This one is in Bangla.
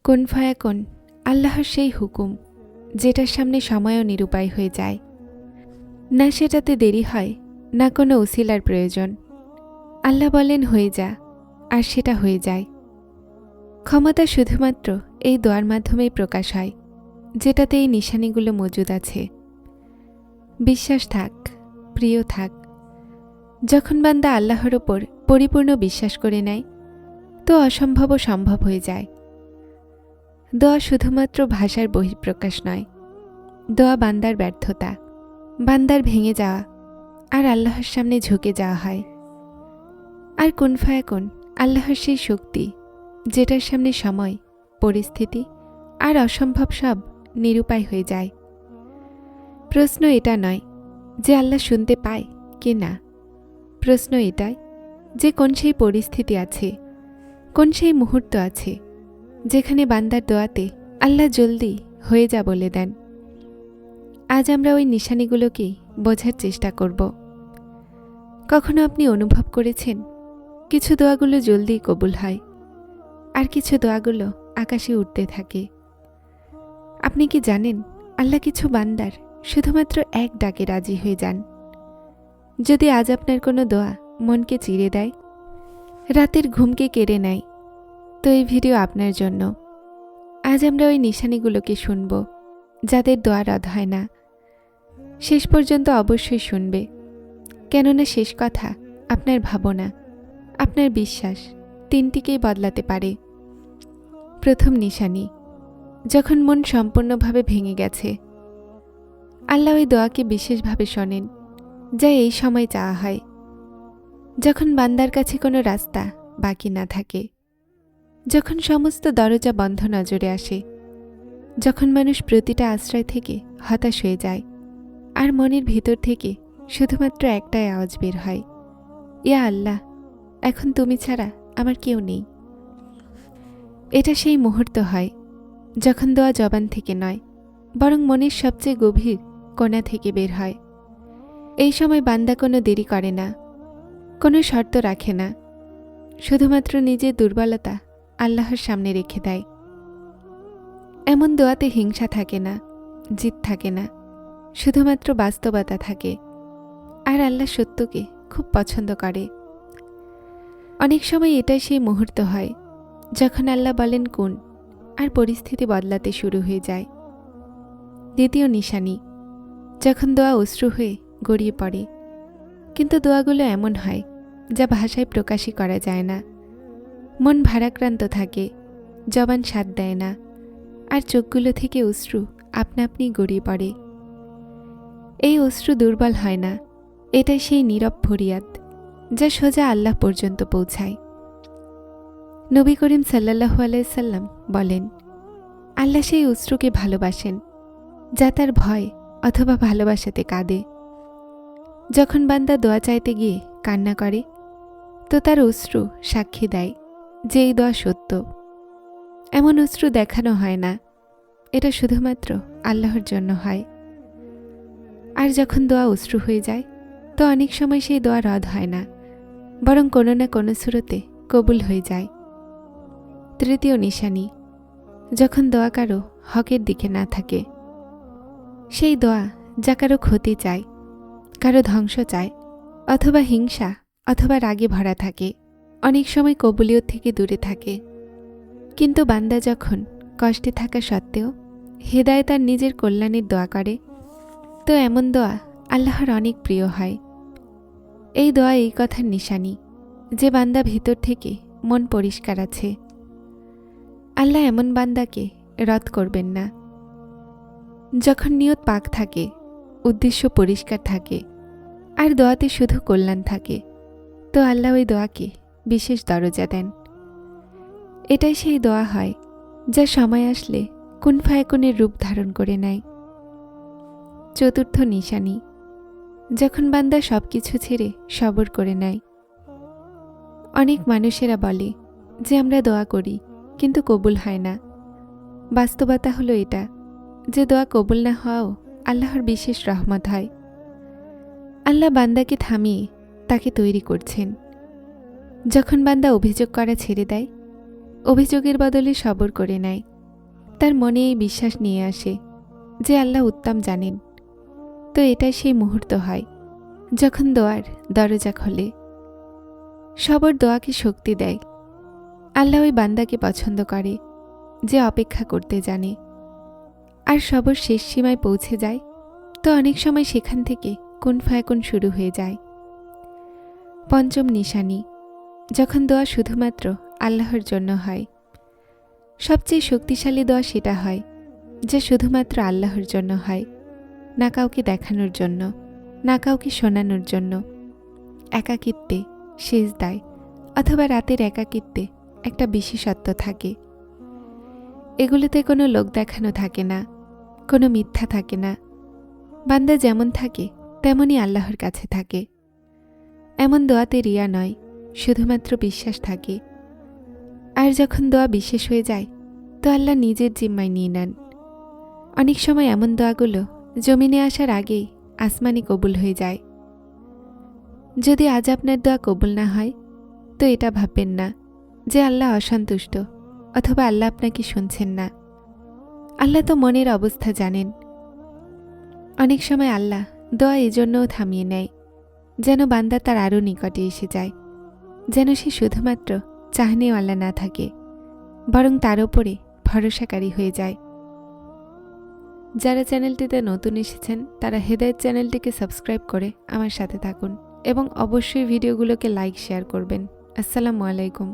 কুন ফায়াকুন আল্লাহর সেই হুকুম যেটার সামনে সময়ও নিরুপায় হয়ে যায়। না সেটাতে দেরি হয়, না কোনো উসিলার প্রয়োজন। আল্লাহ বলেন হয়ে যা, আর সেটা হয়ে যায়। ক্ষমতা শুধুমাত্র এই দোয়ার মাধ্যমেই প্রকাশ হয়, যেটাতে এই নিশানিগুলো মজুদ আছে। বিশ্বাস থাক, প্রিয় থাক। যখন বান্দা আল্লাহর ওপর পরিপূর্ণ বিশ্বাস করে নেয়, তো অসম্ভবও সম্ভব হয়ে যায়। দোয়া শুধুমাত্র ভাষার বহিঃপ্রকাশ নয়, দোয়া বান্দার ব্যর্থতা, বান্দার ভেঙে যাওয়া আর আল্লাহর সামনে ঝুঁকে যাওয়া হয়। আর কুন ফায়াকুন আল্লাহর সেই শক্তি যেটার সামনে সময়, পরিস্থিতি আর অসম্ভব সব নিরুপায় হয়ে যায়। প্রশ্ন এটা নয় যে আল্লাহ শুনতে পায় কি না, প্রশ্ন এটাই যে কোন সেই পরিস্থিতি আছে, কোন সেই মুহূর্ত আছে যেখানে বান্দার দোয়াতে আল্লাহ জলদি হয়ে যা বলে দেন। আজ আমরা ওই নিশানিগুলোকেই বোঝার চেষ্টা করব। কখনো আপনি অনুভব করেছেন কিছু দোয়াগুলো জলদি কবুল হয়, আর কিছু দোয়াগুলো আকাশে উঠতে থাকে? আপনি কি জানেন আল্লাহ কিছু বান্দার শুধুমাত্র এক ডাকে রাজি হয়ে যান? যদি আজ আপনার কোনো দোয়া মনকে চিড়ে দেয়, রাতের ঘুমকে কেড়ে নেয়, তো এই ভিডিও আপনার জন্য। আজ আমরা ওই নিশানিগুলোকে শুনব যাদের দোয়া রদ হয় না। শেষ পর্যন্ত অবশ্যই শুনবে, কেননা শেষ কথা আপনার ভাবনা, আপনার বিশ্বাস তিনটিকেই বদলাতে পারে। প্রথম নিশানি, যখন মন সম্পূর্ণভাবে ভেঙে গেছে। আল্লাহ ওই দোয়াকে বিশেষভাবে শোনেন যা এই সময় চাওয়া হয়, যখন বান্দার কাছে কোনো রাস্তা বাকি না থাকে, যখন সমস্ত দরজা বন্ধ নজরে আসে, যখন মানুষ প্রতিটা আশ্রয় থেকে হতাশ হয়ে যায়, আর মনের ভিতর থেকে শুধুমাত্র একটাই আওয়াজ বের হয়, ইয়া আল্লাহ, এখন তুমি ছাড়া আমার কেউ নেই। এটা সেই মুহূর্ত হয় যখন দোয়া জবান থেকে নয়, বরং মনের সবচেয়ে গভীর কোণা থেকে বের হয়। এই সময় বান্দা কোনো দেরি করে না, কোনো শর্ত রাখে না, শুধুমাত্র নিজের দুর্বলতা আল্লাহর সামনে রেখে দেয়। এমন দোয়াতে হিংসা থাকে না, জিদ থাকে না, শুধুমাত্র বাস্তবতা থাকে। আর আল্লাহ সত্যকে খুব পছন্দ করে। অনেক সময় এটাই সেই মুহূর্ত হয় যখন আল্লাহ বলেন কুন, আর পরিস্থিতি বদলাতে শুরু হয়ে যায়। দ্বিতীয় নিশানি, যখন দোয়া অশ্রু হয়ে গড়িয়ে পড়ে, কিন্তু দোয়াগুলো এমন হয় যা ভাষায় প্রকাশই করা যায় না। মন ভারাক্রান্ত থাকে, জবান সাথ দেয় না, আর চোখগুলো থেকে অশ্রু আপনা আপনি গড়িয়ে পড়ে। এই অশ্রু দুর্বল হয় না, এটাই সেই নীরব ফরিয়াদ যা সোজা আল্লাহ পর্যন্ত পৌঁছায়। নবী করিম সাল্লাল্লাহু আলাইহি সাল্লাম বলেন, আল্লাহ সেই অশ্রুকে ভালোবাসেন যা তার ভয় অথবা ভালোবাসাতে কাঁদে। যখন বান্দা দোয়া চাইতে গিয়ে কান্না করে, তো তার অশ্রু সাক্ষী দেয় যে এই দোয়া সত্য। এমন অশ্রু দেখানো হয় না, এটা শুধুমাত্র আল্লাহর জন্য হয়। আর যখন দোয়া অশ্রু হয়ে যায়, তো অনেক সময় সেই দোয়া রদ হয় না, বরং কোনো না কোনো সুরতে কবুল হয়ে যায়। তৃতীয় নিশানি, যখন দোয়া কারো হকের দিকে না থাকে। সেই দোয়া যা কারো ক্ষতি চায়, কারো ধ্বংস চায়, অথবা হিংসা অথবা রাগে ভরা থাকে, অনেক সময় কবুলিয়ত থেকে দূরে থাকে। কিন্তু বান্দা যখন কষ্টে থাকা সত্ত্বেও হেদায়েত তার নিজের কল্যাণের দোয়া করে, তো এমন দোয়া আল্লাহর অনেক প্রিয় হয়। এই দোয়া এই কথার নিশানি যে বান্দা ভিতর থেকে মন পরিষ্কার আছে। আল্লাহ এমন বান্দাকে রদ করবেন না। যখন নিয়ত পাক থাকে, উদ্দেশ্য পরিষ্কার থাকে, আর দোয়াতে শুধু কল্যাণ থাকে, তো আল্লাহ ওই দোয়াকে বিশেষ দরজা দেন। এটাই সেই দোয়া হয় যা সময় আসলে কুন ফায়াকুনের রূপ ধারণ করে নেয়। চতুর্থ নিশানি, যখন বান্দা সব কিছু ছেড়ে সবর করে নেয়। অনেক মানুষেরা বলে যে আমরা দোয়া করি কিন্তু কবুল হয় না। বাস্তবতা হলো এটা যে দোয়া কবুল না হওয়াও আল্লাহর বিশেষ রহমত হয়। আল্লাহ বান্দাকে থামিয়ে তাকে তৈরি করছেন। যখন বান্দা অভিযোগ করা ছেড়ে দেয়, অভিযোগের বদলে সবর করে নেয়, তার মনে এই বিশ্বাস নিয়ে আসে যে আল্লাহ উত্তম জানেন। তো এটাই সেই মুহূর্ত হয় যখন দোয়ার দরজা খোলে। সবর দোয়াকে শক্তি দেয়। আল্লাহ ওই বান্দাকে পছন্দ করে যে অপেক্ষা করতে জানে। আর সবর শেষ সীমায় পৌঁছে যায় তো অনেক সময় সেখান থেকে কুন ফায়াকুন শুরু হয়ে যায়। পঞ্চম নিশানি, যখন দোয়া শুধুমাত্র আল্লাহর জন্য হয়। সবচেয়ে শক্তিশালী দোয়া সেটা হয় যা শুধুমাত্র আল্লাহর জন্য হয়, না কাউকে দেখানোর জন্য, না কাউকে শোনানোর জন্য। একাকিত্বে, সেজদায় অথবা রাতের একাকিত্বে একটা বিশেষত্ব থাকে। এগুলোতে কোনো লোক দেখানো থাকে না, কোনো মিথ্যা থাকে না। বান্দা যেমন থাকে তেমনই আল্লাহর কাছে থাকে। এমন দোয়াতে রিয়া নয়, শুধুমাত্র বিশ্বাস থাকে। আর যখন দোয়া বিশেষ হয়ে যায় তো আল্লাহ নিজের জিম্মায় নিয়ে নেন। অনেক সময় এমন দোয়াগুলো জমিনে আসার আগেই আসমানি কবুল হয়ে যায়। যদি আজ আপনার দোয়া কবুল না হয় তো এটা ভাববেন না যে আল্লাহ অসন্তুষ্ট অথবা আল্লাহ আপনাকে শুনছেন না। আল্লাহ তো মনের অবস্থা জানেন। অনেক সময় আল্লাহ দোয়া এজন্যও থামিয়ে নেয় যেন বান্দা তার আরও নিকটে এসে যায়, যেন সে শুধুমাত্র চাহনেওয়ালা না থাকে, বরং তার ওপরে ভরসাকারী হয়ে যায়। যারা চ্যানেলটিতে নতুন এসেছেন তারা হেদায়েত চ্যানেলটিকে সাবস্ক্রাইব করে আমার সাথে থাকুন এবং অবশ্যই ভিডিওগুলোকে লাইক শেয়ার করবেন। আসসালামু আলাইকুম।